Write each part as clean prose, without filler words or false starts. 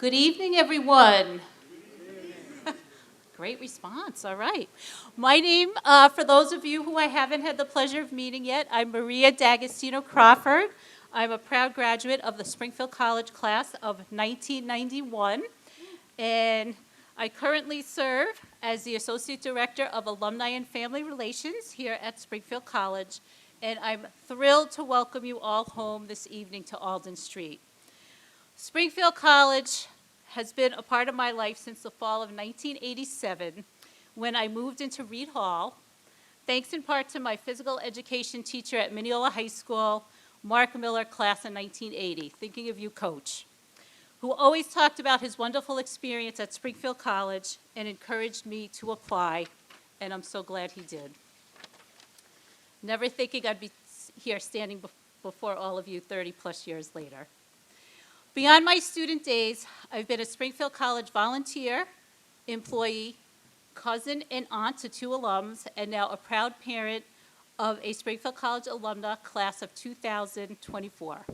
Good evening, everyone. Great response, all right. My name, for those of you who I haven't had the pleasure of meeting yet, I'm Maria D'Agostino Crawford. I'm a proud graduate of the Springfield College class of 1991, and I currently serve as the Associate Director of Alumni and Family Relations here at Springfield College, and I'm thrilled to welcome you all home this evening to Alden Street. Springfield College has been a part of my life since the fall of 1987 when I moved into Reed Hall, thanks in part to my physical education teacher at Mineola High School, Mark Miller, class of 1980, thinking of you, Coach, who always talked about his wonderful experience at Springfield College and encouraged me to apply, and I'm so glad he did. Never thinking I'd be here standing before all of you 30 plus years later. Beyond my student days, I've been a Springfield College volunteer, employee, cousin and aunt to 2 alums, and now a proud parent of a Springfield College alumna class of 2024.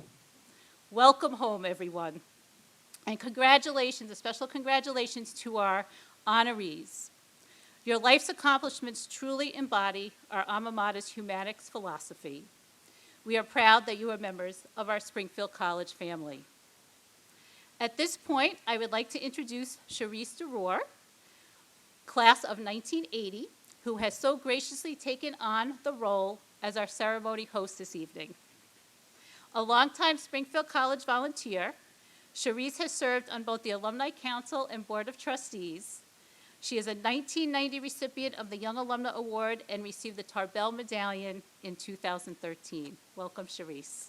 Welcome home, everyone. And congratulations, a special congratulations to our honorees. Your life's accomplishments truly embody our alma mater's Humanics philosophy. We are proud that you are members of our Springfield College family. At this point, I would like to introduce Charisse DeRoer, class of 1980, who has so graciously taken on the role as our ceremony host this evening. A longtime Springfield College volunteer, Charisse has served on both the Alumni Council and Board of Trustees. She is a 1990 recipient of the Young Alumna Award and received the Tarbell Medallion in 2013. Welcome, Charisse.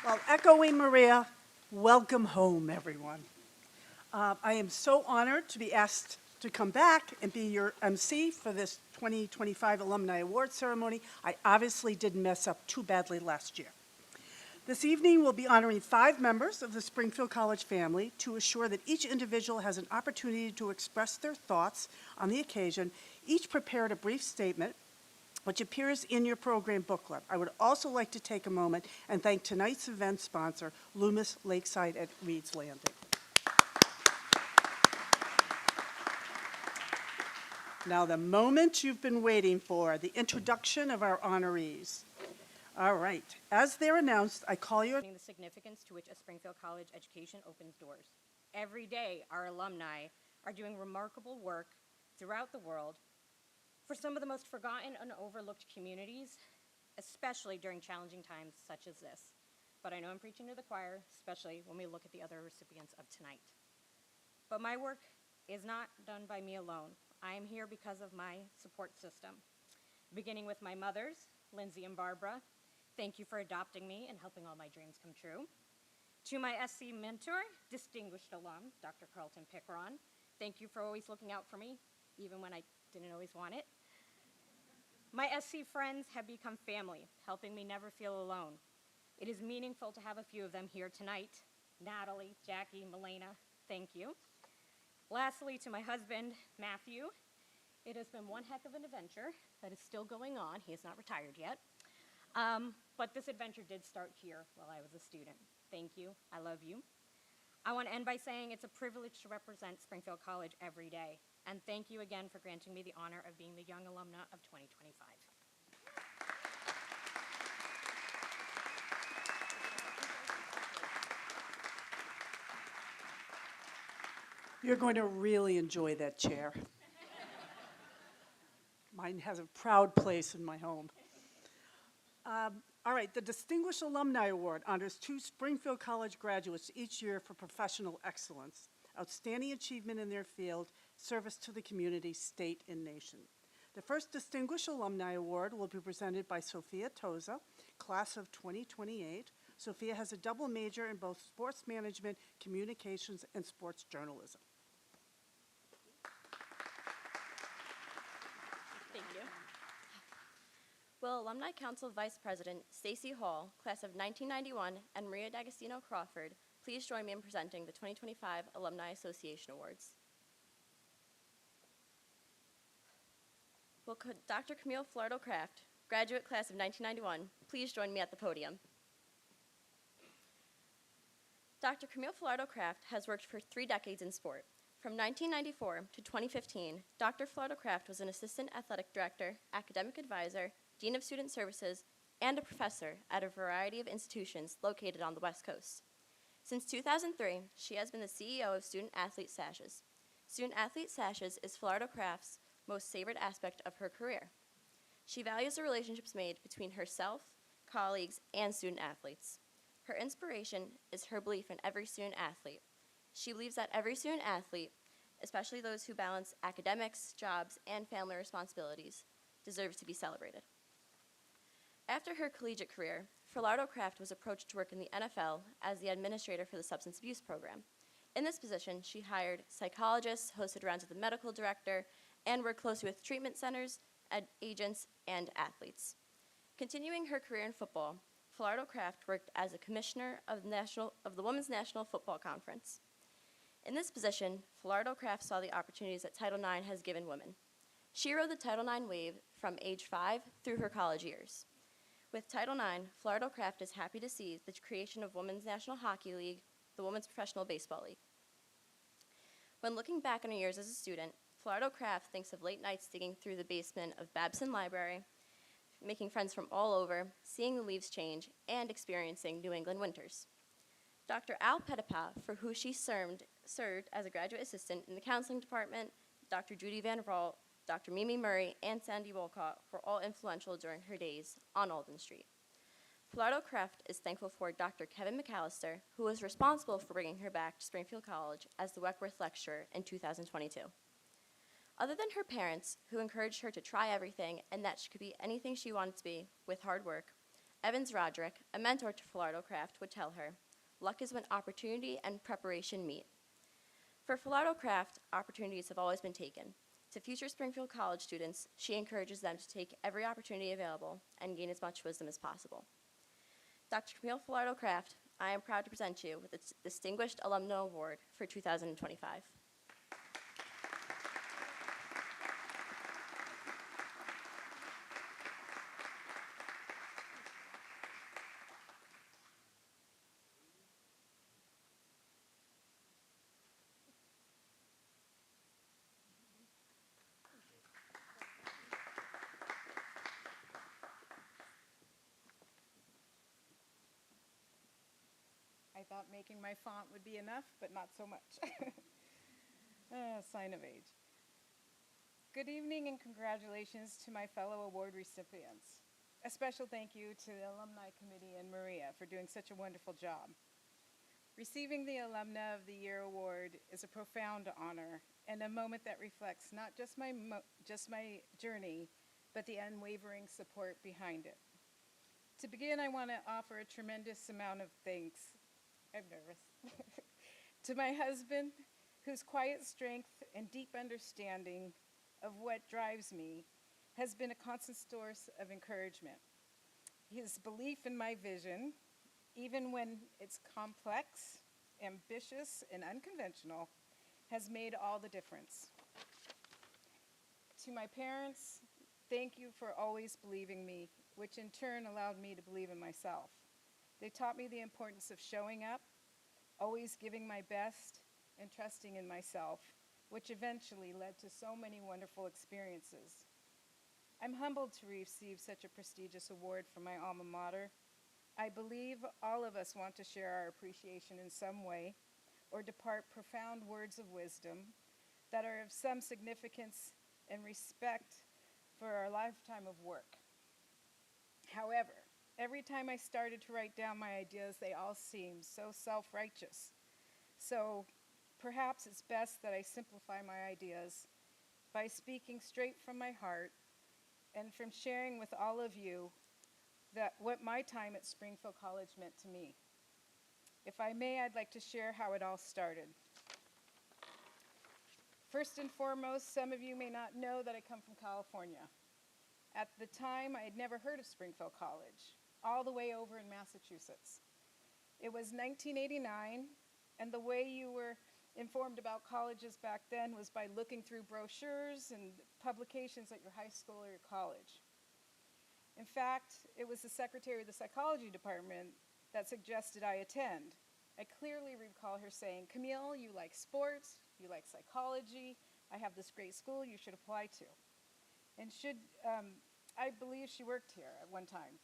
Well, echoing Maria, welcome home, everyone. I am so honored to be asked to come back and be your MC for this 2025 Alumni Awards ceremony. I obviously didn't mess up too badly last year. This evening, we'll be honoring 5 members of the Springfield College family to assure that each individual has an opportunity to express their thoughts on the occasion. Each prepared a brief statement which appears in your program booklet. I would also like to take a moment and thank tonight's event sponsor, Loomis Lakeside at Reed's Landing. Now, the moment you've been waiting for, the introduction of our honorees. All right, as they're announced, I call you. The significance to which a Springfield College education opens doors. Every day, our alumni are doing remarkable work throughout the world for some of the most forgotten and overlooked communities, especially during challenging times such as this. But I know I'm preaching to the choir, especially when we look at the other recipients of tonight. But my work is not done by me alone. I am here because of my support system, beginning with my mothers, Lindsay and Barbara. Thank you for adopting me and helping all my dreams come true. To my SC mentor, distinguished alum, Dr. Carlton Picaron. Thank you for always looking out for me, even when I didn't always want it. My SC friends have become family, helping me never feel alone. It is meaningful to have a few of them here tonight. Natalie, Jackie, Milena, thank you. Lastly, to my husband, Matthew, it has been one heck of an adventure that is still going on. He is not retired yet. But this adventure did start here while I was a student. Thank you. I love you. I want to end by saying it's a privilege to represent Springfield College every day. And thank you again for granting me the honor of being the Young Alumna of 2025. You're going to really enjoy that chair. Mine has a proud place in my home. All right, the Distinguished Alumni Award honors 2 Springfield College graduates each year for professional excellence, outstanding achievement in their field, service to the community, state, and nation. The first Distinguished Alumni Award will be presented by Sophia Toza, class of 2028. Sophia has a double major in both sports management, communications, and sports journalism. Thank you. Will Alumni Council Vice President Stacy Hall, class of 1991, and Maria D'Agostino Crawford, please join me in presenting the 2025 Alumni Association Awards. Will Dr. Camille Flardo-Craft, graduate class of 1991, please join me at the podium. Dr. Camille Falardo-Craft has worked for 3 decades in sport. From 1994 to 2015, Dr. Falardo-Craft was an assistant athletic director, academic advisor, dean of student services, and a professor at a variety of institutions located on the West Coast. Since 2003, she has been the CEO of Student Athlete Sashes. Student Athlete Sashes is Falardo-Craft's most savored aspect of her career. She values the relationships made between herself, colleagues, and student athletes. Her inspiration is her belief in every student athlete. She believes that every student athlete, especially those who balance academics, jobs, and family responsibilities, deserves to be celebrated. After her collegiate career, Falardo-Craft was approached to work in the NFL as the administrator for the substance abuse program. In this position, she hired psychologists, hosted rounds with the medical director, and worked closely with treatment centers, agents, and athletes. Continuing her career in football, Falardo-Craft worked as a commissioner of the Women's National Football Conference. In this position, Falardo-Craft saw the opportunities that Title IX has given women. She rode the Title IX wave from age 5 through her college years. With Title IX, Falardo-Craft is happy to see the creation of Women's National Hockey League, the Women's Professional Baseball League. When looking back on her years as a student, Falardo-Craft thinks of late nights digging through the basement of Babson Library, making friends from all over, seeing the leaves change, and experiencing New England winters. Dr. Al Pettipat, for who she served as a graduate assistant in the counseling department, Dr. Judy Van Raalt, Dr. Mimi Murray, and Sandy Wolcott were all influential during her days on Alden Street. Falardo-Craft is thankful for Dr. Kevin McAllister, who was responsible for bringing her back to Springfield College as the Weckworth Lecturer in 2022. Other than her parents, who encouraged her to try everything and that she could be anything she wanted to be with hard work, Evans Roderick, a mentor to Falardo-Craft, would tell her, "Luck is when opportunity and preparation meet." For Falardo-Craft, opportunities have always been taken. To future Springfield College students, she encourages them to take every opportunity available and gain as much wisdom as possible. Dr. Camille Falardo-Craft, I am proud to present you with the Distinguished Alumni Award for 2025. I thought making my font would be enough, but not so much. Sign of age. Good evening and congratulations to my fellow award recipients. A special thank you to the Alumni Committee and Maria for doing such a wonderful job. Receiving the Alumna of the Year award is a profound honor and a moment that reflects not just my journey, but the unwavering support behind it. To begin, I want to offer a tremendous amount of thanks. I'm nervous. To my husband, whose quiet strength and deep understanding of what drives me has been a constant source of encouragement. His belief in my vision, even when it's complex, ambitious, and unconventional, has made all the difference. To my parents, thank you for always believing me, which in turn allowed me to believe in myself. They taught me the importance of showing up, always giving my best, and trusting in myself, which eventually led to so many wonderful experiences. I'm humbled to receive such a prestigious award from my alma mater. I believe all of us want to share our appreciation in some way, or depart profound words of wisdom that are of some significance and respect for our lifetime of work. However, every time I started to write down my ideas, they all seemed so self-righteous. So perhaps it's best that I simplify my ideas by speaking straight from my heart and from sharing with all of you what my time at Springfield College meant to me. If I may, I'd like to share how it all started. First and foremost, some of you may not know that I come from California. At the time, I had never heard of Springfield College, all the way over in Massachusetts. It was 1989, and the way you were informed about colleges back then was by looking through brochures and publications at your high school or your college. In fact, it was the secretary of the psychology department that suggested I attend. I clearly recall her saying, "Camille, you like sports, you like psychology, I have this great school you should apply to." And I believe she worked here at one time.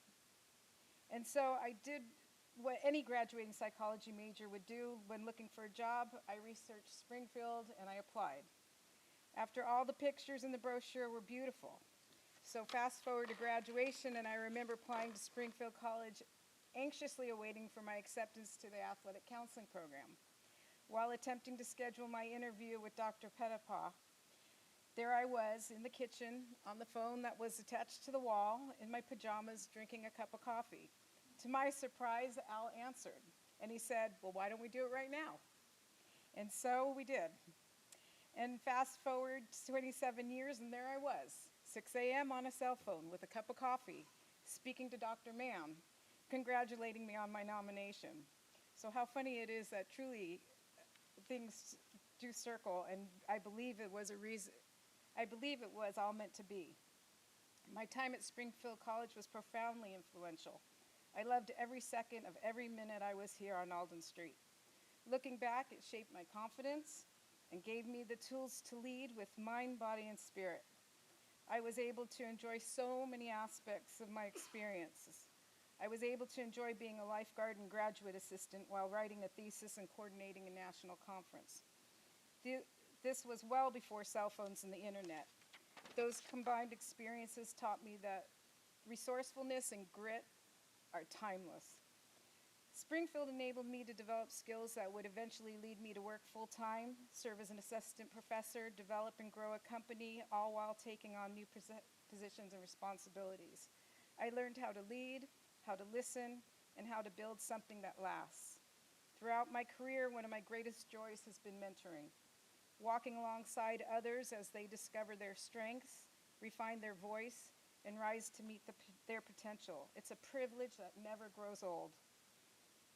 And so I did what any graduating psychology major would do when looking for a job. I researched Springfield and I applied. After all, the pictures in the brochure were beautiful. So fast forward to graduation, and I remember applying to Springfield College, anxiously awaiting for my acceptance to the athletic counseling program. While attempting to schedule my interview with Dr. Pettipaw, there I was in the kitchen on the phone that was attached to the wall in my pajamas drinking a cup of coffee. To my surprise, Al answered, and he said, "Well, why don't we do it right now?" And so we did. And fast forward 27 years, and there I was, 6 a.m. on a cell phone with a cup of coffee, speaking to Dr. Mann, congratulating me on my nomination. So how funny it is that truly things do circle, and I believe it was all meant to be. My time at Springfield College was profoundly influential. I loved every second of every minute I was here on Alden Street. Looking back, it shaped my confidence and gave me the tools to lead with mind, body, and spirit. I was able to enjoy so many aspects of my experiences. I was able to enjoy being a lifeguard and graduate assistant while writing a thesis and coordinating a national conference. This was well before cell phones and the internet. Those combined experiences taught me that resourcefulness and grit are timeless. Springfield enabled me to develop skills that would eventually lead me to work full-time, serve as an assistant professor, develop and grow a company, all while taking on new positions and responsibilities. I learned how to lead, how to listen, and how to build something that lasts. Throughout my career, one of my greatest joys has been mentoring, walking alongside others as they discover their strengths, refine their voice, and rise to meet their potential. It's a privilege that never grows old.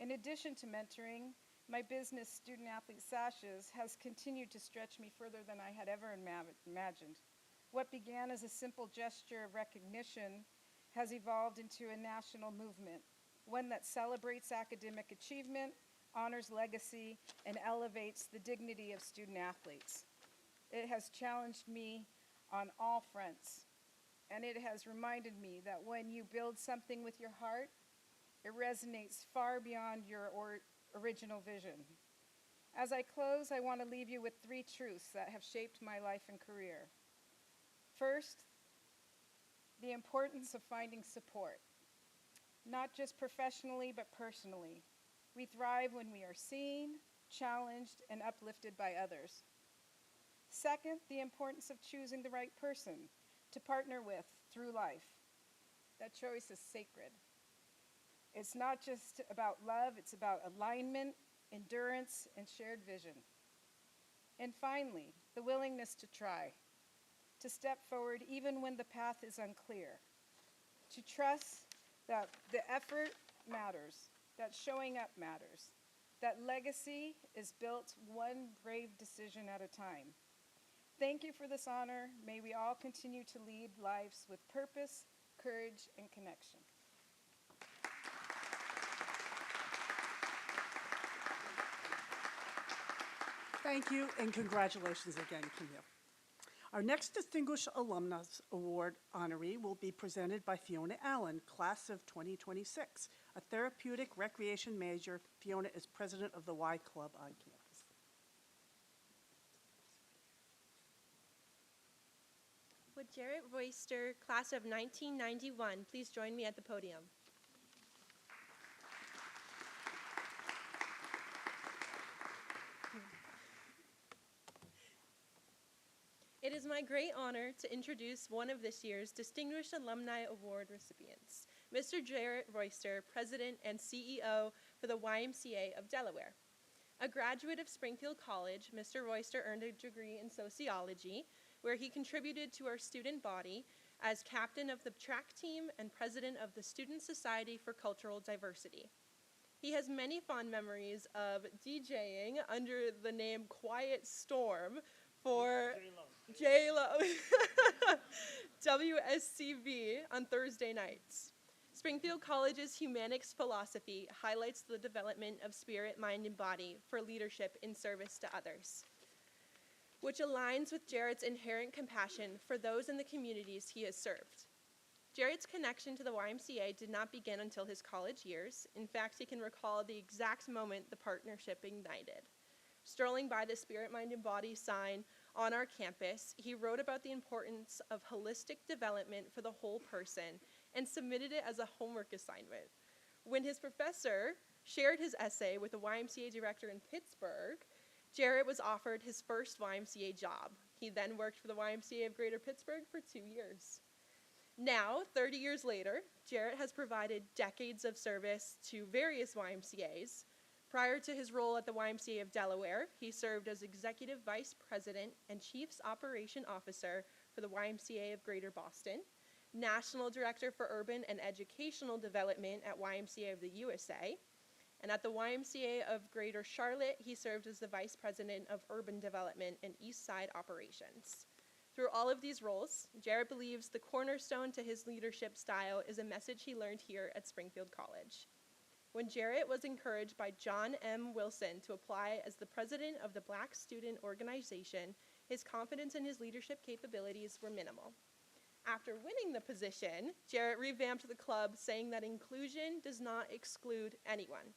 In addition to mentoring, my business, Student Athlete Sashes, has continued to stretch me further than I had ever imagined. What began as a simple gesture of recognition has evolved into a national movement, one that celebrates academic achievement, honors legacy, and elevates the dignity of student athletes. It has challenged me on all fronts, and it has reminded me that when you build something with your heart, it resonates far beyond your original vision. As I close, I want to leave you with 3 truths that have shaped my life and career. First, the importance of finding support, not just professionally, but personally. We thrive when we are seen, challenged, and uplifted by others. Second, the importance of choosing the right person to partner with through life. That choice is sacred. It's not just about love, it's about alignment, endurance, and shared vision. And finally, the willingness to try, to step forward even when the path is unclear, to trust that the effort matters, that showing up matters, that legacy is built one brave decision at a time. Thank you for this honor. May we all continue to lead lives with purpose, courage, and connection. Thank you, and congratulations again, Camille. Our next Distinguished Alumnus Award honoree will be presented by Fiona Allen, class of 2026, a therapeutic recreation major. Fiona is president of the Y Club on campus. Would Jarrett Royster, class of 1991, please join me at the podium? It is my great honor to introduce one of this year's Distinguished Alumni Award recipients, Mr. Jarrett Royster, President and CEO for the YMCA of Delaware. A graduate of Springfield College, Mr. Royster earned a degree in sociology, where he contributed to our student body as captain of the track team and president of the Student Society for Cultural Diversity. He has many fond memories of DJing under the name Quiet Storm for J-Lo WSCV on Thursday nights. Springfield College's Humanics philosophy highlights the development of spirit, mind, and body for leadership in service to others, which aligns with Jarrett's inherent compassion for those in the communities he has served. Jarrett's connection to the YMCA did not begin until his college years. In fact, he can recall the exact moment the partnership ignited. Strolling by the Spirit, Mind, and Body sign on our campus, he wrote about the importance of holistic development for the whole person and submitted it as a homework assignment. When his professor shared his essay with the YMCA director in Pittsburgh, Jarrett was offered his first YMCA job. He then worked for the YMCA of Greater Pittsburgh for 2 years. Now, 30 years later, Jarrett has provided decades of service to various YMCAs. Prior to his role at the YMCA of Delaware, he served as Executive Vice President and Chiefs Operation Officer for the YMCA of Greater Boston, National Director for Urban and Educational Development at YMCA of the USA, and at the YMCA of Greater Charlotte, he served as the Vice President of Urban Development and East Side Operations. Through all of these roles, Jarrett believes the cornerstone to his leadership style is a message he learned here at Springfield College. When Jarrett was encouraged by John M. Wilson to apply as the president of the Black Student Organization, his confidence in his leadership capabilities were minimal. After winning the position, Jarrett revamped the club, saying that inclusion does not exclude anyone.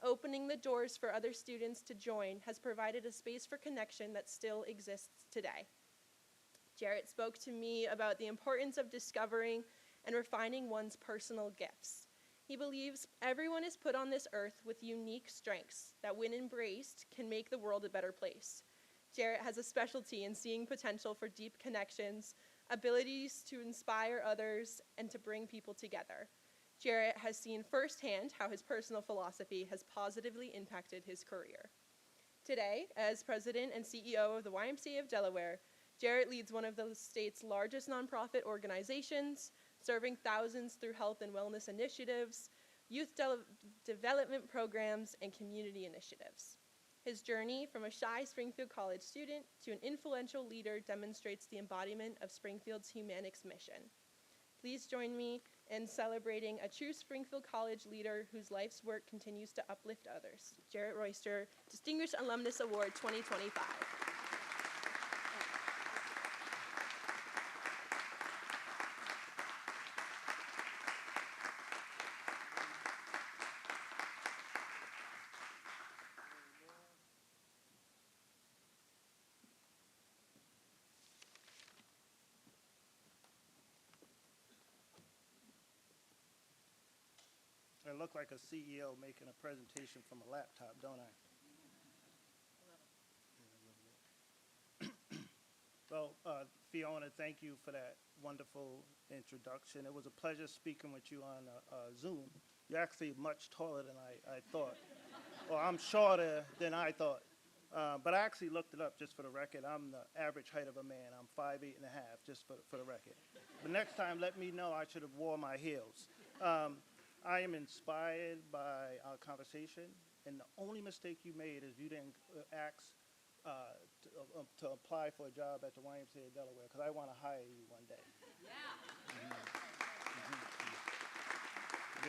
Opening the doors for other students to join has provided a space for connection that still exists today. Jarrett spoke to me about the importance of discovering and refining one's personal gifts. He believes everyone is put on this earth with unique strengths that, when embraced, can make the world a better place. Jarrett has a specialty in seeing potential for deep connections, abilities to inspire others, and to bring people together. Jarrett has seen firsthand how his personal philosophy has positively impacted his career. Today, as president and CEO of the YMCA of Delaware, Jarrett leads one of the state's largest nonprofit organizations, serving thousands through health and wellness initiatives, youth development programs, and community initiatives. His journey from a shy Springfield College student to an influential leader demonstrates the embodiment of Springfield's Humanics mission. Please join me in celebrating a true Springfield College leader whose life's work continues to uplift others. Jarrett Royster, Distinguished Alumnus Award 2025. I look like a CEO making a presentation from a laptop, don't I? Well, Fiona, thank you for that wonderful introduction. It was a pleasure speaking with you on Zoom. You're actually much taller than I thought. Well, I'm shorter than I thought. But I actually looked it up just for the record. I'm the average height of a man. I'm 5'8" and a half, just for the record. But next time, let me know. I should have worn my heels. I am inspired by our conversation, and the only mistake you made is you didn't ask to apply for a job at the YMCA of Delaware, because I want to hire you one day. Yeah.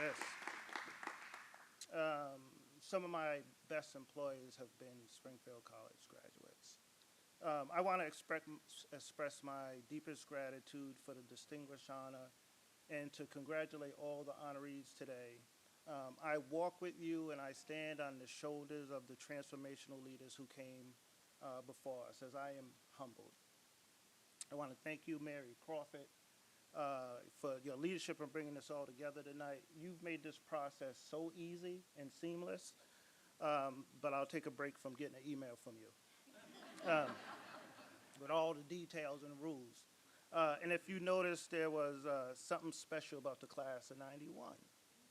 Yes. Some of my best employees have been Springfield College graduates. I want to express my deepest gratitude for the distinguished honor and to congratulate all the honorees today. I walk with you and I stand on the shoulders of the transformational leaders who came before us, as I am humbled. I want to thank you, Mary Crawford, for your leadership in bringing this all together tonight. You've made this process so easy and seamless, but I'll take a break from getting an email from you with all the details and rules. And if you notice, there was something special about the class of 91,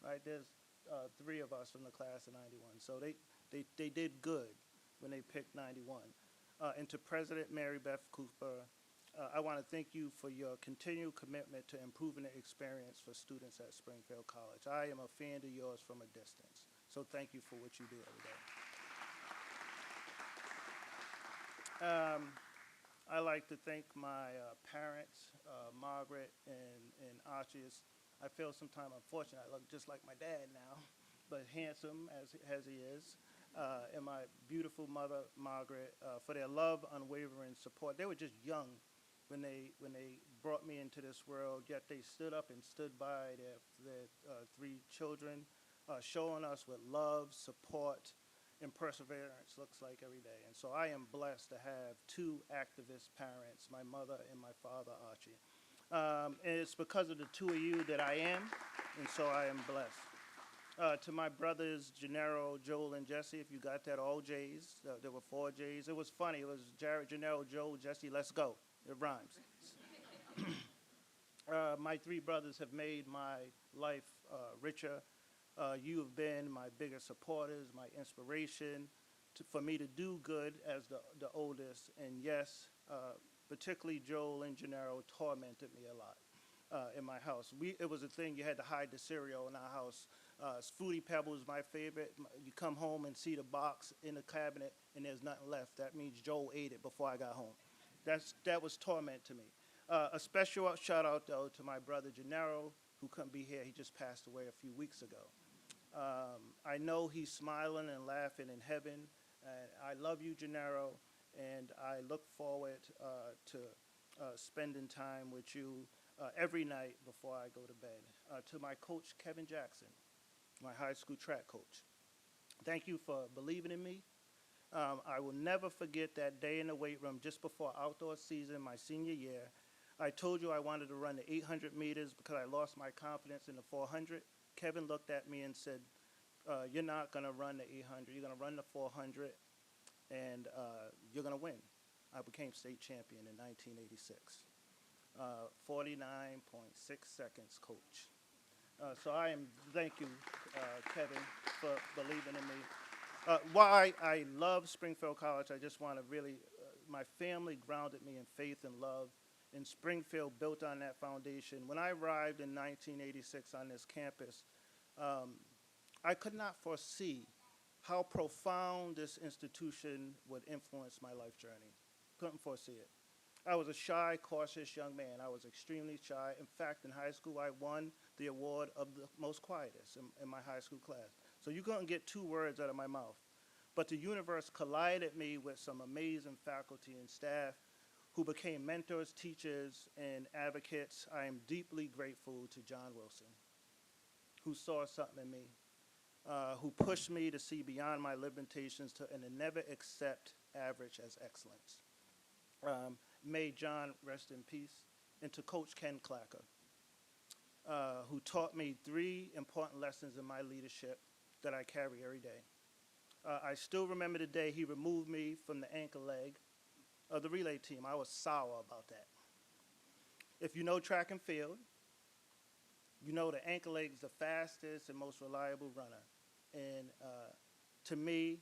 right? There's 3 of us from the class of 91, so they did good when they picked 91. And to President Mary Beth Cooper, I want to thank you for your continued commitment to improving the experience for students at Springfield College. I am a fan of yours from a distance, so thank you for what you do every day. I'd like to thank my parents, Margaret and Archie's, I feel sometimes unfortunate. I look just like my dad now, but handsome as he is. And my beautiful mother, Margaret, for their love, unwavering support. They were just young when they brought me into this world, yet they stood up and stood by their three children, showing us what love, support, and perseverance looks like every day. And so I am blessed to have two activist parents, my mother and my father, Archie. And it's because of the two of you that I am, and so I am blessed. To my brothers, Gennaro, Joel, and Jesse, if you got that, all J's. There were 4 J's. It was funny. It was Jared, Gennaro, Joel, Jesse, let's go. It rhymes. My 3 brothers have made my life richer. You have been my biggest supporters, my inspiration for me to do good as the oldest. And yes, particularly Joel and Gennaro tormented me a lot in my house. It was a thing, you had to hide the cereal in our house. Fruity Pebbles, my favorite. You come home and see the box in the cabinet and there's nothing left. That means Joel ate it before I got home. That was torment to me. A special shout out, though, to my brother Gennaro, who couldn't be here. He just passed away a few weeks ago. I know he's smiling and laughing in heaven. And I love you, Gennaro, and I look forward to spending time with you every night before I go to bed. To my coach, Kevin Jackson, my high school track coach, thank you for believing in me. I will never forget that day in the weight room just before outdoor season my senior year. I told you I wanted to run the 800 meters because I lost my confidence in the 400. Kevin looked at me and said, you're not going to run the 800. You're going to run the 400, and you're going to win. I became state champion in 1986. 49.6 seconds, coach. So thank you, Kevin, for believing in me. Why I love Springfield College, I just want to really, my family grounded me in faith and love, and Springfield built on that foundation. When I arrived in 1986 on this campus, I could not foresee how profound this institution would influence my life journey. Couldn't foresee it. I was a shy, cautious young man. I was extremely shy. In fact, in high school, I won the award of the most quietest in my high school class. So you couldn't get 2 words out of my mouth. But the universe collided me with some amazing faculty and staff who became mentors, teachers, and advocates. I am deeply grateful to John Wilson, who saw something in me, who pushed me to see beyond my limitations and to never accept average as excellence. May John rest in peace. And to Coach Ken Clacker, who taught me 3 important lessons in my leadership that I carry every day. I still remember the day he removed me from the anchor leg of the relay team. I was sour about that. If you know track and field, you know the anchor leg is the fastest and most reliable runner. And to me,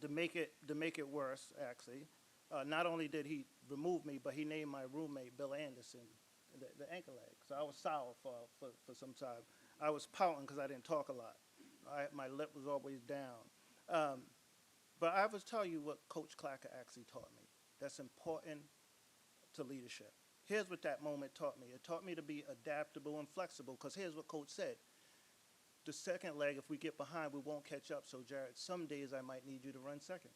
to make it worse, actually, not only did he remove me, but he named my roommate Bill Anderson the anchor leg. So I was sour for some time. I was pouting because I didn't talk a lot. My lip was always down. But I was telling you what Coach Clacker actually taught me. That's important to leadership. Here's what that moment taught me. It taught me to be adaptable and flexible, because here's what Coach said. The second leg, if we get behind, we won't catch up. So, Jared, some days I might need you to run second.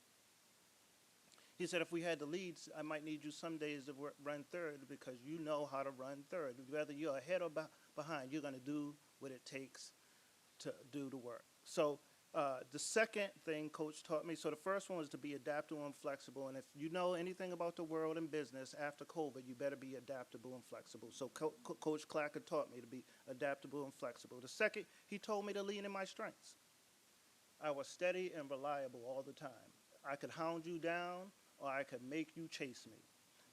He said, if we had the leads, I might need you some days to run third, because you know how to run third. Whether you're ahead or behind, you're going to do what it takes to do the work. So the second thing Coach taught me, so the first one was to be adaptable and flexible. And if you know anything about the world and business after COVID, you better be adaptable and flexible. So Coach Clacker taught me to be adaptable and flexible. The second, he told me to lean in my strengths. I was steady and reliable all the time. I could hound you down, or I could make you chase me.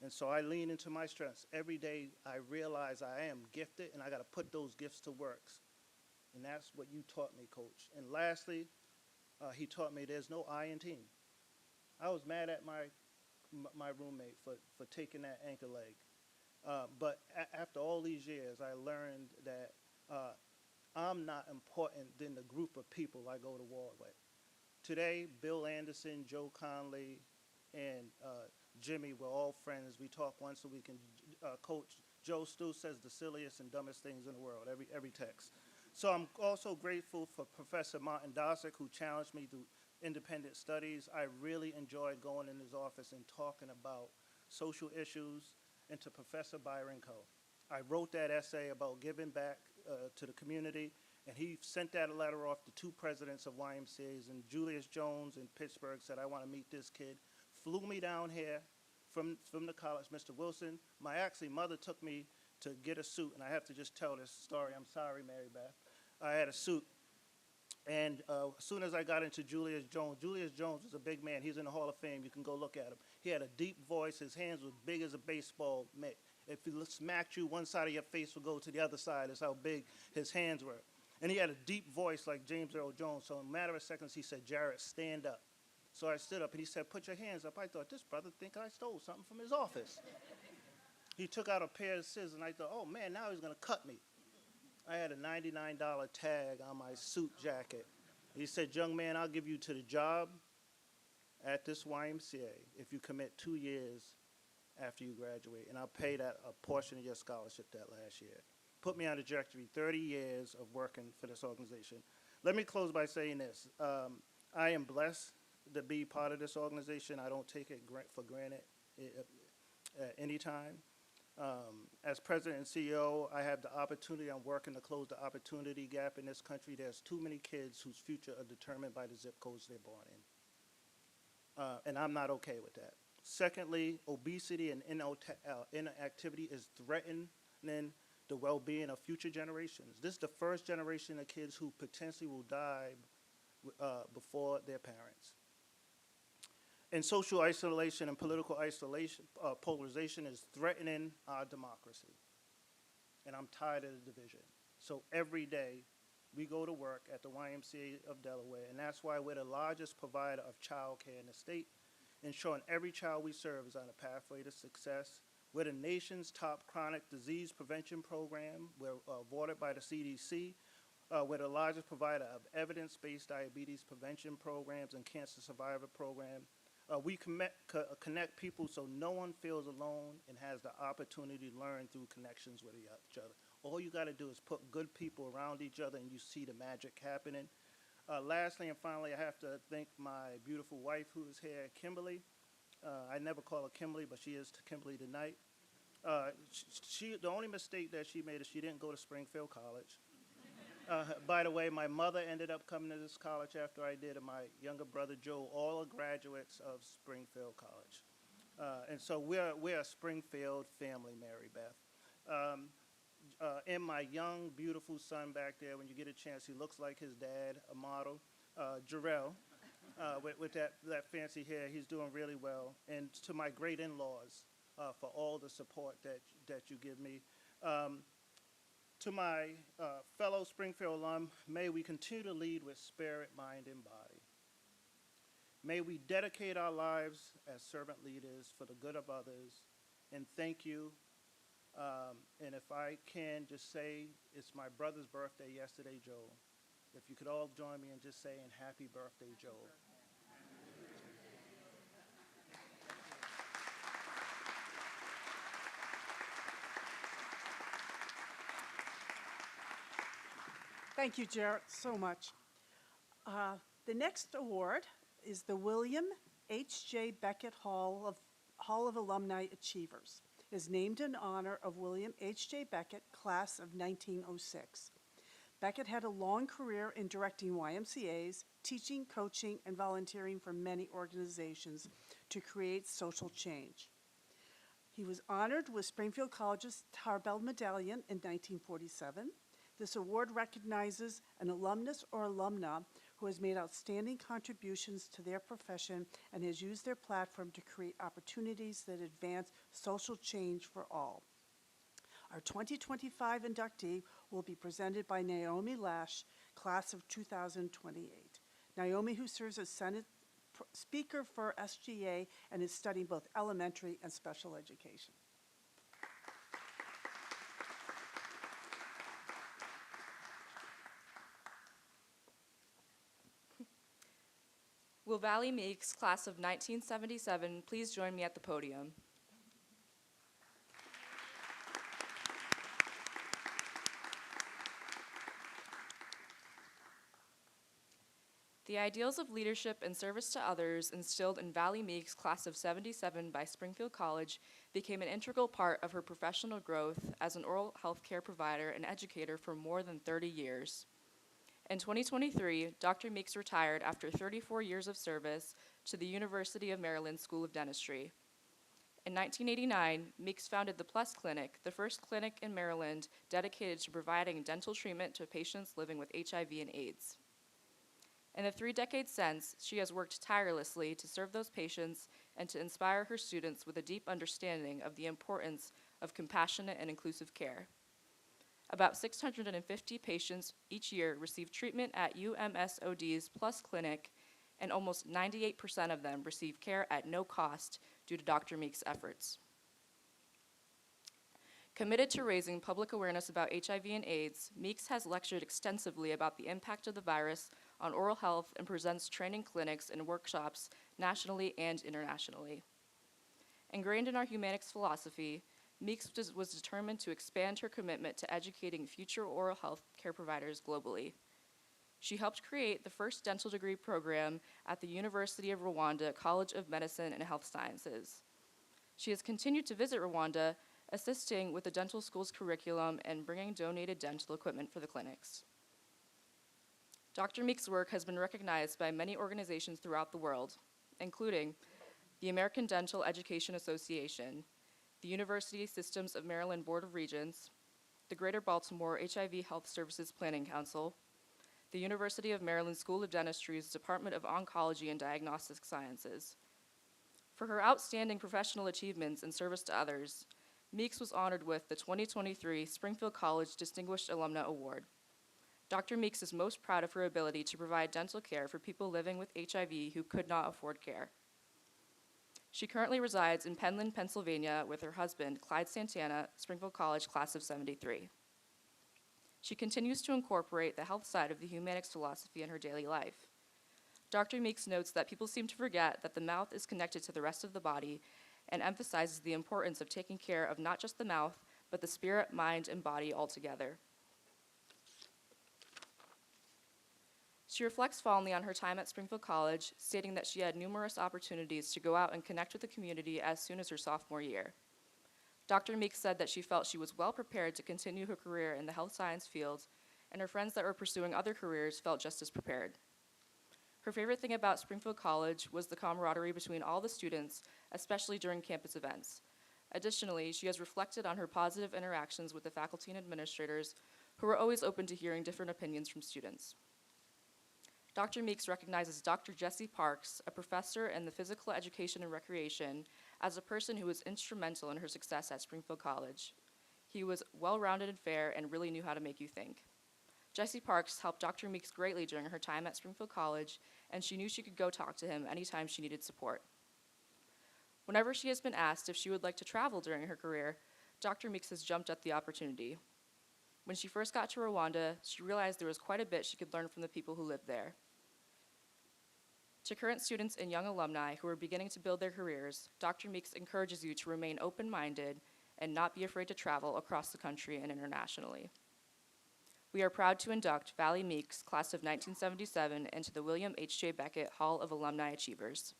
And so I lean into my strengths. Every day I realize I am gifted, and I got to put those gifts to work. And that's what you taught me, Coach. And lastly, he taught me there's no I in team. I was mad at my roommate for taking that anchor leg. But after all these years, I learned that I'm not important than the group of people I go to war with. Today, Bill Anderson, Joe Conley, and Jimmy, we're all friends. We talk once a week. And Coach Joe Stu says the silliest and dumbest things in the world, every text. So I'm also grateful for Professor Martin Dosick, who challenged me through independent studies. I really enjoyed going in his office and talking about social issues, and to Professor Byron Coe. I wrote that essay about giving back to the community, and he sent that letter off to 2 presidents of YMCA's, and Julius Jones in Pittsburgh said, I want to meet this kid. Flew me down here from the college, Mr. Wilson. My mother took me to get a suit, and I have to just tell this story. I'm sorry, Mary Beth. I had a suit, and as soon as I got into Julius Jones was a big man. He's in the Hall of Fame. You can go look at him. He had a deep voice. His hands were big as a baseball mitt. If he smacked you, one side of your face would go to the other side. That's how big his hands were. And he had a deep voice like James Earl Jones. So in a matter of seconds, he said, Jarrett, stand up. So I stood up, and he said, put your hands up. I thought, this brother think I stole something from his office. He took out a pair of scissors, and I thought, oh, man, now he's going to cut me. I had a $99 tag on my suit jacket. He said, young man, I'll give you to the job at this YMCA if you commit 2 years after you graduate, and I'll pay that a portion of your scholarship that last year. Put me on the trajectory, 30 years of working for this organization. Let me close by saying this. I am blessed to be part of this organization. I don't take it for granted at any time. As president and CEO, I have the opportunity, I'm working to close the opportunity gap in this country. There's too many kids whose future are determined by the zip codes they're born in. And I'm not okay with that. Secondly, obesity and inactivity is threatening the well-being of future generations. This is the first generation of kids who potentially will die before their parents. And social isolation and political isolation, polarization is threatening our democracy. And I'm tired of the division. So every day, we go to work at the YMCA of Delaware, and that's why we're the largest provider of child care in the state, ensuring every child we serve is on a pathway to success. We're the nation's top chronic disease prevention program. We're awarded by the CDC. We're the largest provider of evidence-based diabetes prevention programs and cancer survivor program. We connect people so no one feels alone and has the opportunity to learn through connections with each other. All you got to do is put good people around each other, and you see the magic happening. Lastly and finally, I have to thank my beautiful wife who is here, Kimberly. I never call her Kimberly, but she is Kimberly tonight. The only mistake that she made is she didn't go to Springfield College. By the way, my mother ended up coming to this college after I did, and my younger brother Joe, all are graduates of Springfield College. And so we're a Springfield family, Mary Beth. And my young, beautiful son back there, when you get a chance, he looks like his dad, a model, Jarrell, with that fancy hair. He's doing really well. And to my great in-laws for all the support that you give me. To my fellow Springfield alum, may we continue to lead with spirit, mind, and body. May we dedicate our lives as servant leaders for the good of others. And thank you. And if I can just say, it's my brother's birthday yesterday, Joe. If you could all join me in just saying happy birthday, Joe. Thank you, Jarrett, so much. The next award is the William H.J. Beckett Hall of Alumni Achievers. It is named in honor of William H.J. Beckett, class of 1906. Beckett had a long career in directing YMCAs, teaching, coaching, and volunteering for many organizations to create social change. He was honored with Springfield College's Tarbell Medallion in 1947. This award recognizes an alumnus or alumna who has made outstanding contributions to their profession and has used their platform to create opportunities that advance social change for all. Our 2025 inductee will be presented by Naomi Lash, class of 2028. Naomi, who serves as Senate Speaker for SGA and is studying both elementary and special education. Will Valley Meeks, class of 1977, please join me at the podium? The ideals of leadership and service to others instilled in Valley Meeks' class of '77 by Springfield College became an integral part of her professional growth as an oral health care provider and educator for more than 30 years. In 2023, Dr. Meeks retired after 34 years of service to the University of Maryland School of Dentistry. In 1989, Meeks founded the Plus Clinic, the first clinic in Maryland dedicated to providing dental treatment to patients living with HIV and AIDS. In the 3 decades since, she has worked tirelessly to serve those patients and to inspire her students with a deep understanding of the importance of compassionate and inclusive care. About 650 patients each year receive treatment at UMSOD's Plus Clinic, and almost 98% of them receive care at no cost due to Dr. Meeks' efforts. Committed to raising public awareness about HIV and AIDS, Meeks has lectured extensively about the impact of the virus on oral health and presents training clinics and workshops nationally and internationally. Ingrained in our Humanics philosophy, Meeks was determined to expand her commitment to educating future oral health care providers globally. She helped create the first dental degree program at the University of Rwanda College of Medicine and Health Sciences. She has continued to visit Rwanda, assisting with the dental school's curriculum and bringing donated dental equipment for the clinics. Dr. Meeks' work has been recognized by many organizations throughout the world, including the American Dental Education Association, the University Systems of Maryland Board of Regents, the Greater Baltimore HIV Health Services Planning Council, the University of Maryland School of Dentistry's Department of Oncology and Diagnostic Sciences. For her outstanding professional achievements and service to others, Meeks was honored with the 2023 Springfield College Distinguished Alumna Award. Dr. Meeks is most proud of her ability to provide dental care for people living with HIV who could not afford care. She currently resides in Penland, Pennsylvania with her husband, Clyde Santana, Springfield College class of '73. She continues to incorporate the health side of the Humanics philosophy in her daily life. Dr. Meeks notes that people seem to forget that the mouth is connected to the rest of the body and emphasizes the importance of taking care of not just the mouth, but the spirit, mind, and body altogether. She reflects fondly on her time at Springfield College, stating that she had numerous opportunities to go out and connect with the community as soon as her sophomore year. Dr. Meeks said that she felt she was well prepared to continue her career in the health science field, and her friends that were pursuing other careers felt just as prepared. Her favorite thing about Springfield College was the camaraderie between all the students, especially during campus events. Additionally, she has reflected on her positive interactions with the faculty and administrators, who were always open to hearing different opinions from students. Dr. Meeks recognizes Dr. Jesse Parks, a professor in the physical education and recreation, as a person who was instrumental in her success at Springfield College. He was well-rounded and fair and really knew how to make you think. Jesse Parks helped Dr. Meeks greatly during her time at Springfield College, and she knew she could go talk to him anytime she needed support. Whenever she has been asked if she would like to travel during her career, Dr. Meeks has jumped at the opportunity. When she first got to Rwanda, she realized there was quite a bit she could learn from the people who lived there. To current students and young alumni who are beginning to build their careers, Dr. Meeks encourages you to remain open-minded and not be afraid to travel across the country and internationally. We are proud to induct Valley Meeks, class of 1977, into the William H.J. Beckett Hall of Alumni Achievers.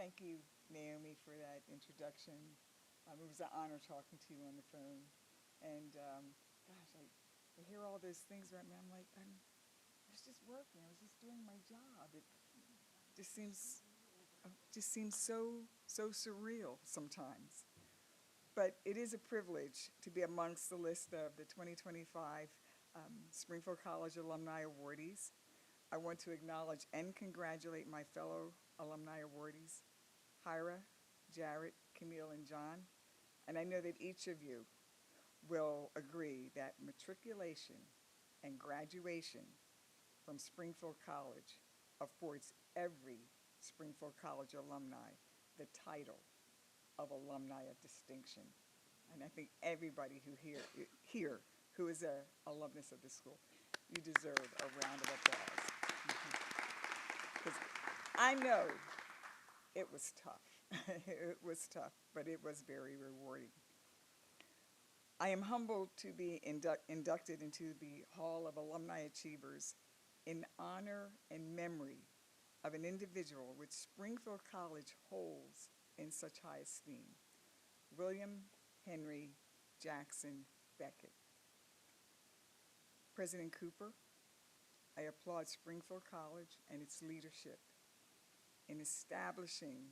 Thank you, Naomi, for that introduction. It was an honor talking to you on the phone. And gosh, I hear all those things right now. I'm like, I was just working. I was just doing my job. It just seems so surreal sometimes. But it is a privilege to be amongst the list of the 2025 Springfield College Alumni Awardees. I want to acknowledge and congratulate my fellow alumni awardees, Hyra, Jarrett, Camille, and John. And I know that each of you will agree that matriculation and graduation from Springfield College affords every Springfield College alumni the title of Alumni of Distinction. And I think everybody here who is an alumnus of the school, you deserve a round of applause. Because I know it was tough. It was tough, but it was very rewarding. I am humbled to be inducted into the Hall of Alumni Achievers in honor and memory of an individual which Springfield College holds in such high esteem, William Henry Jackson Beckett. President Cooper, I applaud Springfield College and its leadership in establishing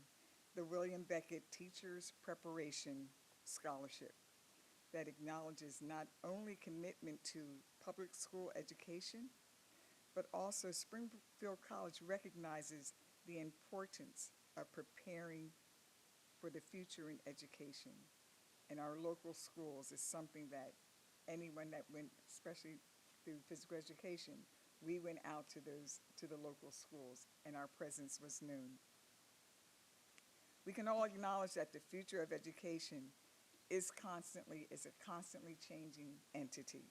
the William Beckett Teachers Preparation Scholarship that acknowledges not only commitment to public school education, but also Springfield College recognizes the importance of preparing for the future in education. And our local schools is something that anyone that went, especially through physical education, we went out to the local schools, and our presence was known. We can all acknowledge that the future of education is a constantly changing entity.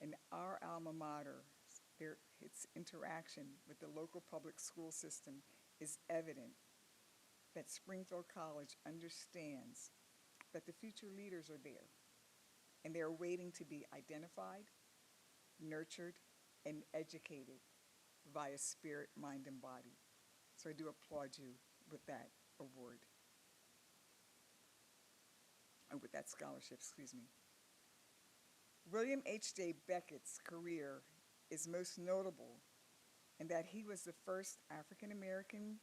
And our alma mater, its interaction with the local public school system is evident that Springfield College understands that the future leaders are there, and they're waiting to be identified, nurtured, and educated via spirit, mind, and body. So I do applaud you with that award, or with that scholarship, excuse me. William H.J. Beckett's career is most notable in that he was the first African American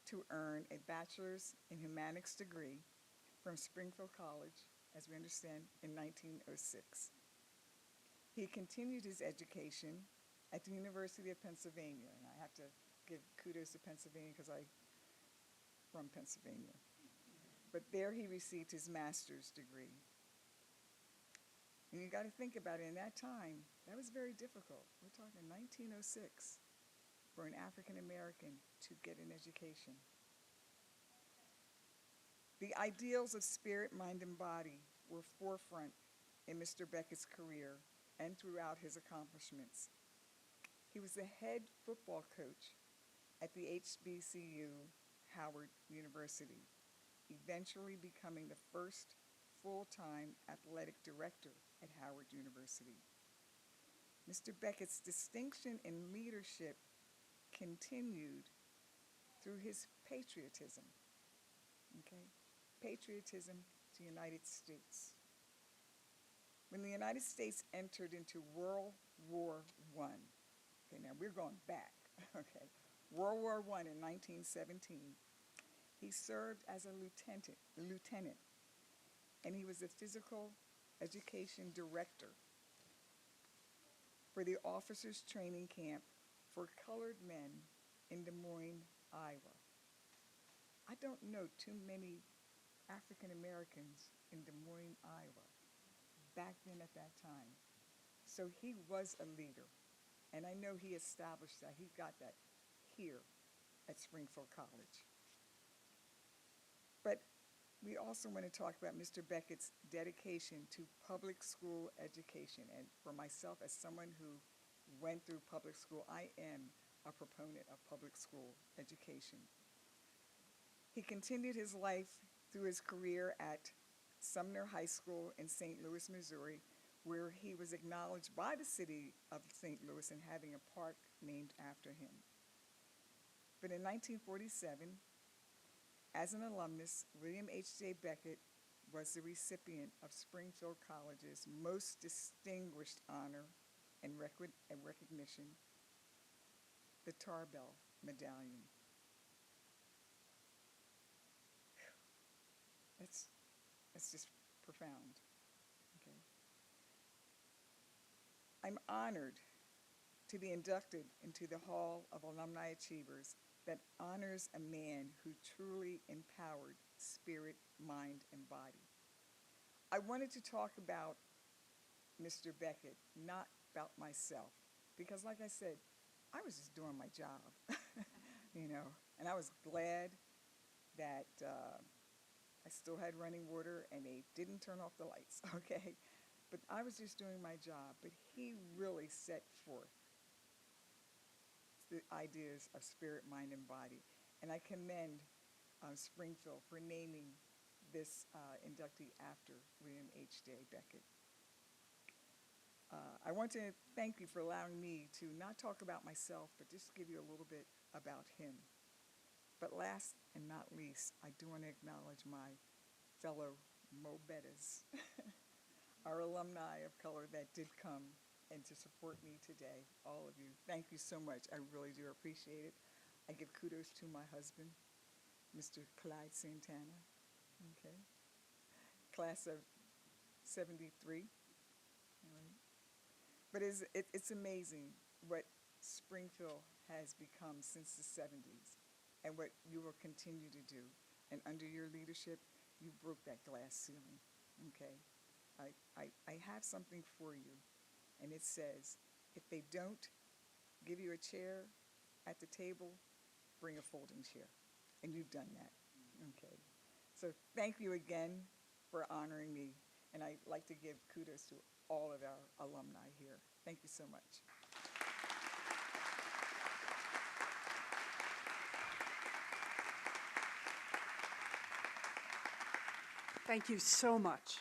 to earn a bachelor's in Humanics degree from Springfield College, as we understand, in 1906. He continued his education at the University of Pennsylvania, and I have to give kudos to Pennsylvania because I'm from Pennsylvania. But there he received his master's degree. And you got to think about it, in that time, that was very difficult. We're talking 1906 for an African American to get an education. The ideals of spirit, mind, and body were forefront in Mr. Beckett's career and throughout his accomplishments. He was the head football coach at the HBCU Howard University, eventually becoming the first full-time athletic director at Howard University. Mr. Beckett's distinction in leadership continued through his patriotism, okay? Patriotism to the United States. When the United States entered into World War I, okay, now we're going back, okay? World War I in 1917, he served as a lieutenant, and he was the physical education director for the officers training camp for colored men in Des Moines, Iowa. I don't know too many African Americans in Des Moines, Iowa, back then at that time. So he was a leader, and I know he established that. He got that here at Springfield College. But we also want to talk about Mr. Beckett's dedication to public school education. And for myself, as someone who went through public school, I am a proponent of public school education. He continued his life through his career at Sumner High School in St. Louis, Missouri, where he was acknowledged by the city of St. Louis in having a park named after him. But in 1947, as an alumnus, William H.J. Beckett was the recipient of Springfield College's most distinguished honor and recognition, the Tarbell Medallion. That's just profound, okay? I'm honored to be inducted into the Hall of Alumni Achievers that honors a man who truly empowered spirit, mind, and body. I wanted to talk about Mr. Beckett, not about myself, because like I said, I was just doing my job, you know. And I was glad that I still had running water and they didn't turn off the lights, okay? But I was just doing my job. But he really set forth the ideas of spirit, mind, and body. And I commend Springfield for naming this inductee after William H. Day Beckett. I want to thank you for allowing me to not talk about myself, but just give you a little bit about him. But last and not least, I do want to acknowledge my fellow Mo Bettas, our alumni of color that did come and to support me today, all of you. Thank you so much. I really do appreciate it. I give kudos to my husband, Mr. Clyde Santana, okay? Class of 73, all right? But it's amazing what Springfield has become since the 70s and what you will continue to do. And under your leadership, you broke that glass ceiling, okay? I have something for you, and it says, if they don't give you a chair at the table, bring a folding chair. And you've done that, okay? So thank you again for honoring me, and I'd like to give kudos to all of our alumni here. Thank you so much. Thank you so much.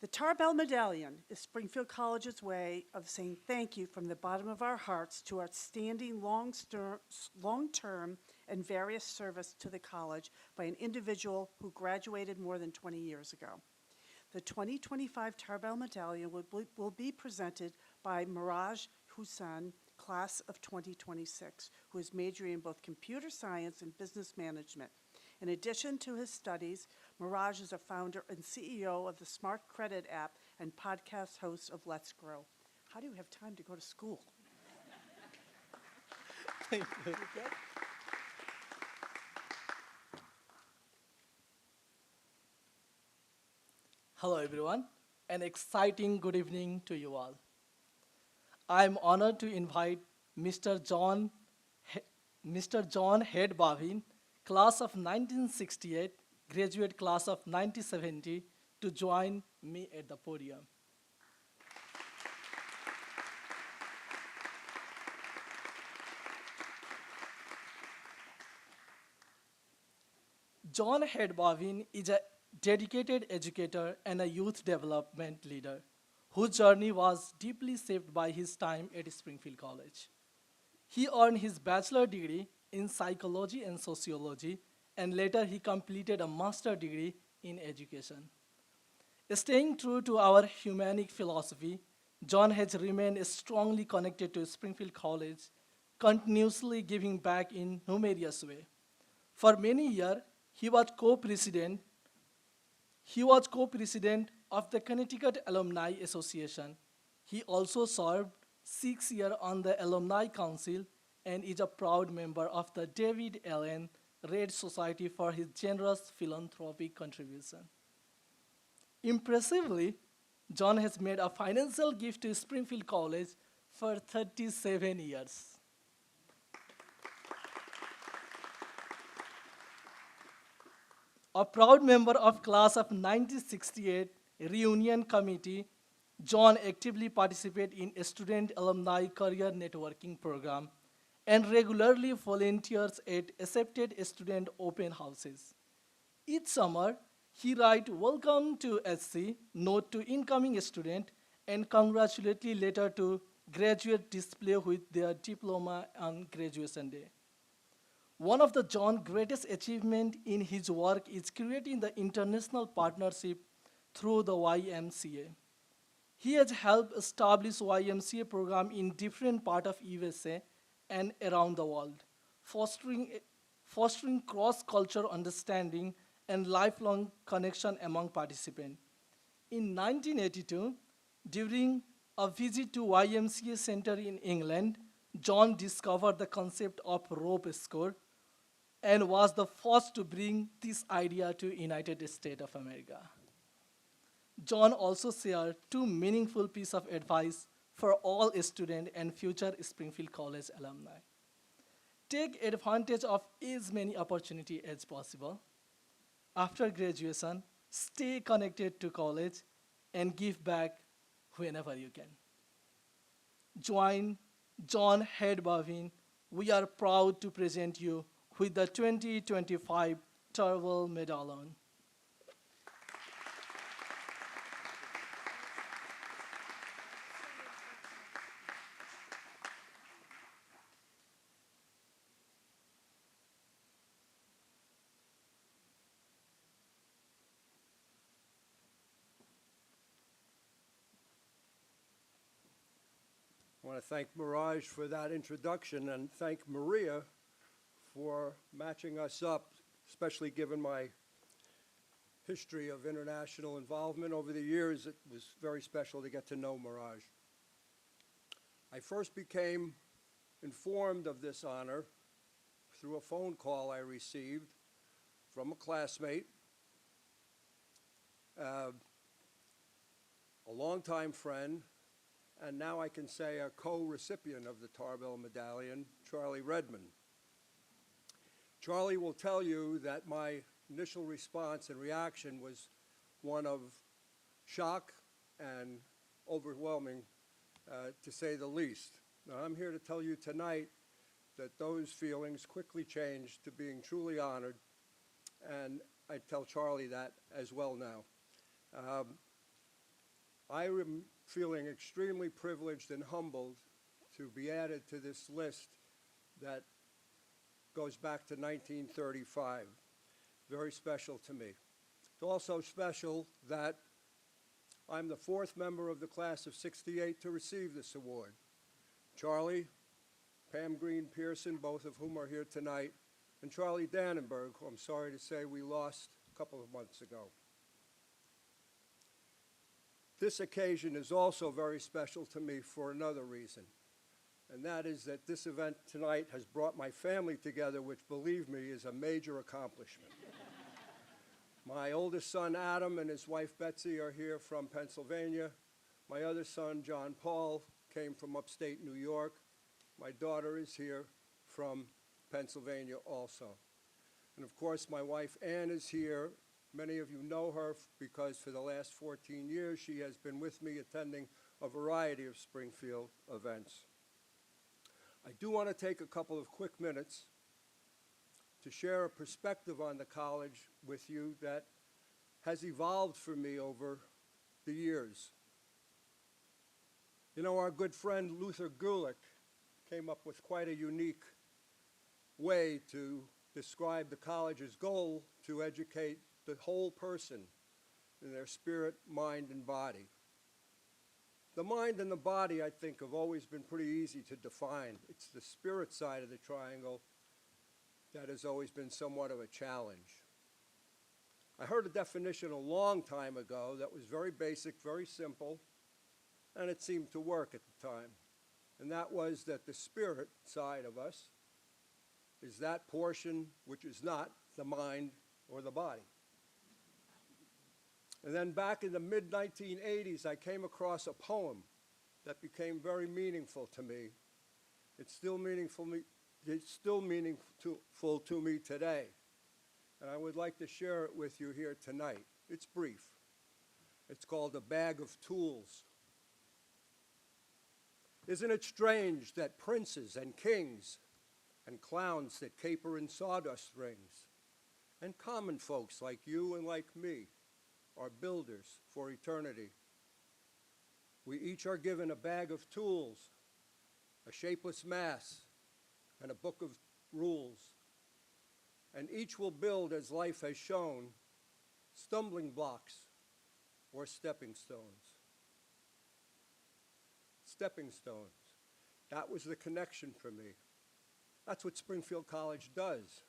The Tarbell Medallion is Springfield College's way of saying thank you from the bottom of our hearts to outstanding long-term and various service to the college by an individual who graduated more than 20 years ago. The 2025 Tarbell Medallion will be presented by Miraj Hussain, class of 2026, who is majoring in both computer science and business management. In addition to his studies, Miraj is a founder and CEO of the Smart Credit app and podcast host of Let's Grow. How do you have time to go to school? Thank you. Hello everyone, an exciting good evening to you all. I'm honored to invite Mr. John Head Bavin, class of 1968, graduate class of 1970, to join me at the podium. John Head Bavin is a dedicated educator and a youth development leader whose journey was deeply shaped by his time at Springfield College. He earned his bachelor degree in psychology and sociology, and later he completed a master's degree in education. Staying true to our humanic philosophy, John has remained strongly connected to Springfield College, continuously giving back in numerous ways. For many years, he was co-president of the Connecticut Alumni Association. He also served 6 years on the Alumni Council and is a proud member of the David Allen Red Society for his generous philanthropic contribution. Impressively, John has made a financial gift to Springfield College for 37 years. A proud member of class of 1968 reunion committee, John actively participates in a student alumni career networking program and regularly volunteers at accepted student open houses. Each summer, he writes "Welcome to SC" note to incoming student and congratulatory letter to graduate display with their diploma on graduation day. One of the John's greatest achievements in his work is creating the international partnership through the YMCA. He has helped establish YMCA program in different parts of USA and around the world, fostering cross-cultural understanding and lifelong connection among participants. In 1982, during a visit to YMCA Center in England, John discovered the concept of rope score and was the first to bring this idea to United States of America. John also shared 2 meaningful pieces of advice for all students and future Springfield College alumni. take advantage of as many opportunities as possible. After graduation, stay connected to college and give back whenever you can. Join John Head Bavin. We are proud to present you with the 2025 Turwell Medallion. I want to thank Mirage for that introduction and thank Maria for matching us up, especially given my history of international involvement over the years. It was very special to get to know Mirage. I first became informed of this honor through a phone call I received from a classmate, a longtime friend, and now I can say a co-recipient of the Tarbell Medallion, Charlie Redmond. Charlie will tell you that my initial response and reaction was one of shock and overwhelming, to say the least. Now, I'm here to tell you tonight that those feelings quickly changed to being truly honored, and I tell Charlie that as well now. I am feeling extremely privileged and humbled to be added to this list that goes back to 1935. Very special to me. It's also special that I'm the fourth member of the class of '68 to receive this award. Charlie, Pam Green Pearson, both of whom are here tonight, and Charlie Dannenberg, who I'm sorry to say we lost a couple of months ago. This occasion is also very special to me for another reason, and that is that this event tonight has brought my family together, which, believe me, is a major accomplishment. My oldest son, Adam, and his wife, Betsy, are here from Pennsylvania. My other son, John Paul, came from upstate New York. My daughter is here from Pennsylvania also. And of course, my wife, Ann, is here. Many of you know her because for the last 14 years, she has been with me attending a variety of Springfield events. I do want to take a couple of quick minutes to share a perspective on the college with you that has evolved for me over the years. You know, our good friend Luther Gulick came up with quite a unique way to describe the college's goal to educate the whole person in their spirit, mind, and body. The mind and the body, I think, have always been pretty easy to define. It's the spirit side of the triangle that has always been somewhat of a challenge. I heard a definition a long time ago that was very basic, very simple, and it seemed to work at the time. And that was that the spirit side of us is that portion which is not the mind or the body. And then back in the mid-1980s, I came across a poem that became very meaningful to me. It's still meaningful to me today. And I would like to share it with you here tonight. It's brief. It's called A Bag of Tools. Isn't it strange that princes and kings and clowns that caper in sawdust rings and common folks like you and like me are builders for eternity? We each are given a bag of tools, a shapeless mass, and a book of rules. And each will build as life has shown, stumbling blocks or stepping stones. Stepping stones. That was the connection for me. That's what Springfield College does.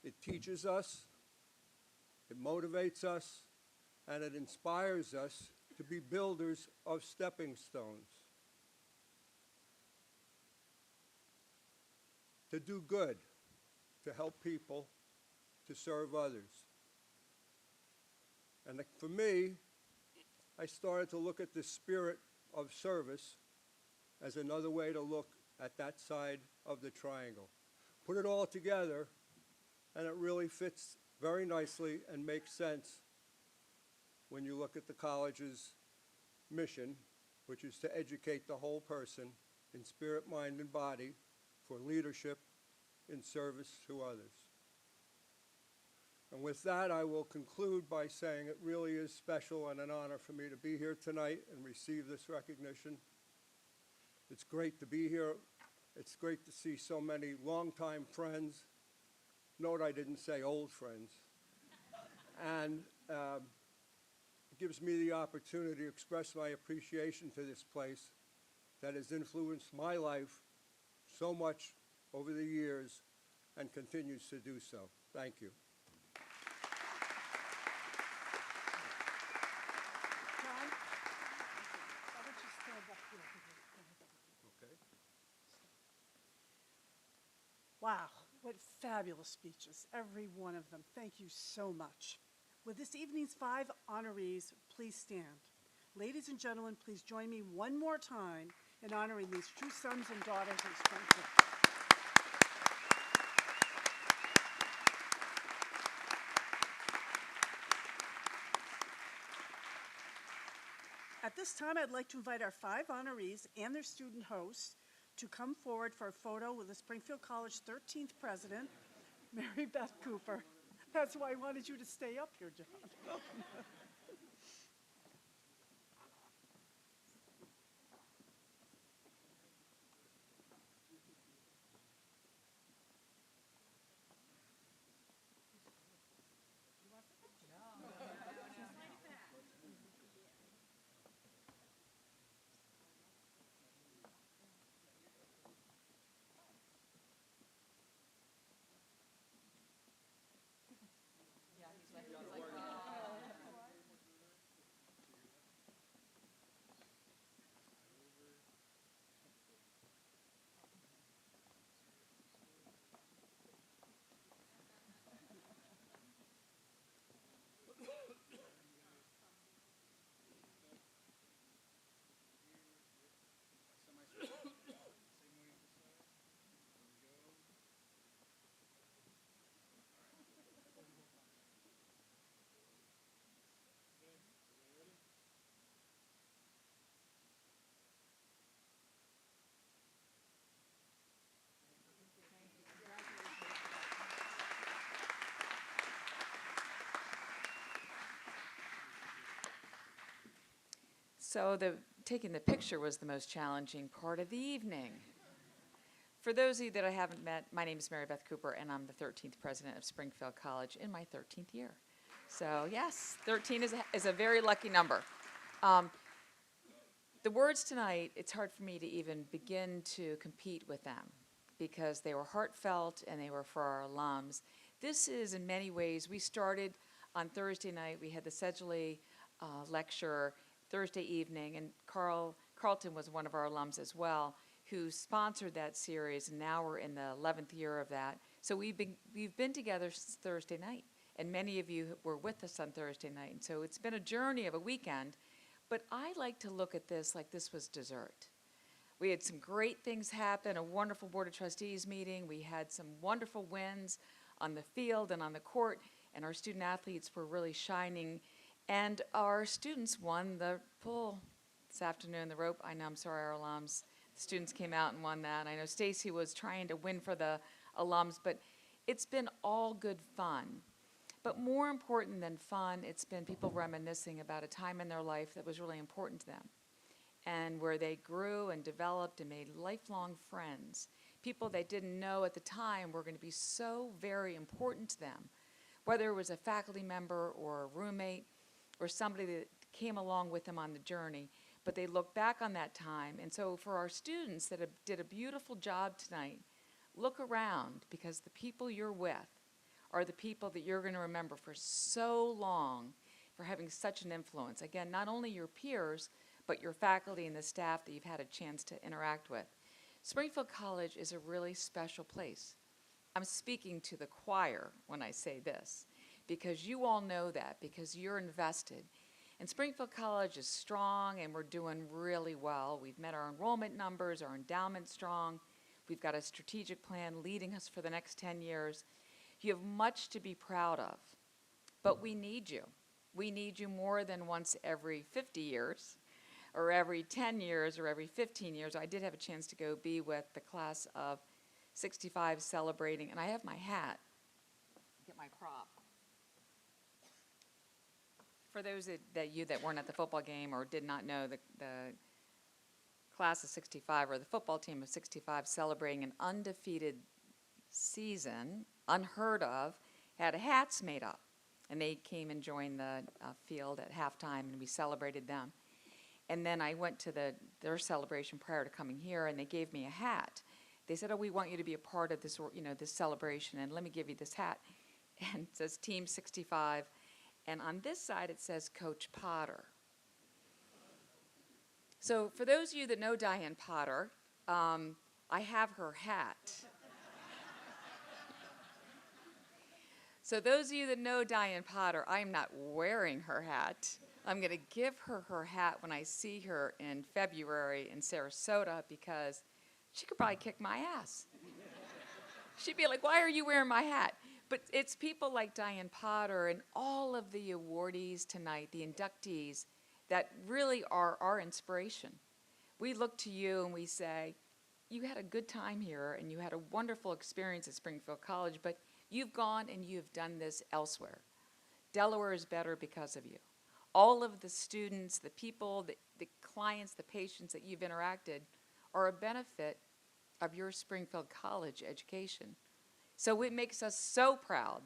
It teaches us, it motivates us, and it inspires us to be builders of stepping stones. To do good, to help people, to serve others. And for me, I started to look at the spirit of service as another way to look at that side of the triangle. Put it all together, and it really fits very nicely and makes sense when you look at the college's mission, which is to educate the whole person in spirit, mind, and body for leadership in service to others. And with that, I will conclude by saying it really is special and an honor for me to be here tonight and receive this recognition. It's great to be here. It's great to see so many longtime friends. Note I didn't say old friends. And it gives me the opportunity to express my appreciation to this place that has influenced my life so much over the years and continues to do so. Thank you. John, why don't you stand up here? Okay. Wow, what fabulous speeches, every one of them. Thank you so much. With this evening's 5 honorees, please stand. Ladies and gentlemen, please join me one more time in honoring these true sons and daughters of Springfield. At this time, I'd like to invite our 5 honorees and their student hosts to come forward for a photo with the Springfield College 13th president, Mary Beth Cooper. That's why I wanted you to stay up here, John. So taking the picture was the most challenging part of the evening. For those of you that I haven't met, my name is Mary Beth Cooper, and I'm the 13th president of Springfield College in my 13th year. So yes, 13 is a very lucky number. The words tonight, it's hard for me to even begin to compete with them because they were heartfelt and they were for our alums. This is in many ways, we started on Thursday night. We had the Sedgley lecture Thursday evening, and Carlton was one of our alums as well, who sponsored that series, and now we're in the 11th year of that. So we've been together since Thursday night, and many of you were with us on Thursday night, and so it's been a journey of a weekend, but I like to look at this like this was dessert. We had some great things happen, a wonderful Board of Trustees meeting, we had some wonderful wins on the field and on the court, and our student athletes were really shining. And our students won the pool this afternoon, the rope. I know, I'm sorry, our alums. The students came out and won that. I know Stacy was trying to win for the alums, but it's been all good fun. But more important than fun, it's been people reminiscing about a time in their life that was really important to them and where they grew and developed and made lifelong friends, people they didn't know at the time were going to be so very important to them, whether it was a faculty member or a roommate, or somebody that came along with them on the journey, but they look back on that time. And so for our students that did a beautiful job tonight, look around because the people you're with are the people that you're going to remember for so long for having such an influence. Again, not only your peers, but your faculty and the staff that you've had a chance to interact with. Springfield College is a really special place. I'm speaking to the choir when I say this, because you all know that, because you're invested. And Springfield College is strong, and we're doing really well. We've met our enrollment numbers, our endowment's strong. We've got a strategic plan leading us for the next 10 years. You have much to be proud of, but we need you. We need you more than once every 50 years, or every 10 years, or every 15 years. I did have a chance to go be with the class of 65 celebrating, and I have my hat. Get my crop. For those that weren't at the football game or did not know, the class of 65, or the football team of 65, celebrating an undefeated season, unheard of, had hats made up. And they came and joined the field at halftime, and we celebrated them. And then I went to their celebration prior to coming here, and they gave me a hat. They said, "Oh, we want you to be a part of this, this celebration, and let me give you this hat." And it says Team 65, and on this side it says Coach Potter. So for those of you that know Diane Potter, I have her hat. So those of you that know Diane Potter, I am not wearing her hat. I'm going to give her her hat when I see her in February in Sarasota, because she could probably kick my ass. She'd be like, "Why are you wearing my hat?" But it's people like Diane Potter and all of the awardees tonight, the inductees, that really are our inspiration. We look to you and we say, you had a good time here and you had a wonderful experience at Springfield College, but you've gone and you've done this elsewhere. Delaware is better because of you. All of the students, the people, the clients, the patients that you've interacted are a benefit of your Springfield College education. So it makes us so proud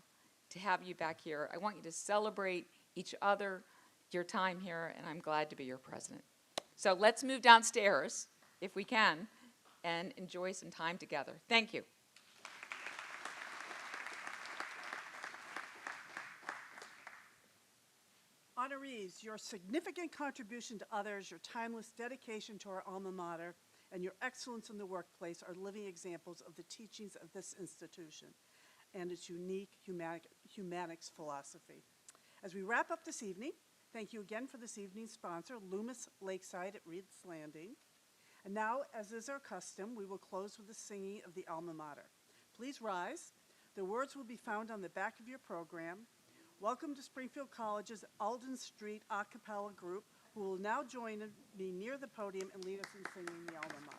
to have you back here. I want you to celebrate each other, your time here, and I'm glad to be your president. So let's move downstairs, if we can, and enjoy some time together. Thank you. Honorees, your significant contribution to others, your timeless dedication to our alma mater, and your excellence in the workplace are living examples of the teachings of this institution and its unique humanics philosophy. As we wrap up this evening, thank you again for this evening's sponsor, Loomis Lakeside at Reed's Landing. And now, as is our custom, we will close with the singing of the alma mater. Please rise. The words will be found on the back of your program. Welcome to Springfield College's Alden Street a cappella group, who will now join me near the podium and lead us in singing the alma mater.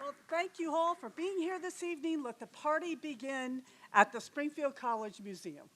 Well, thank you all for being here this evening. Let the party begin at the Springfield College Museum.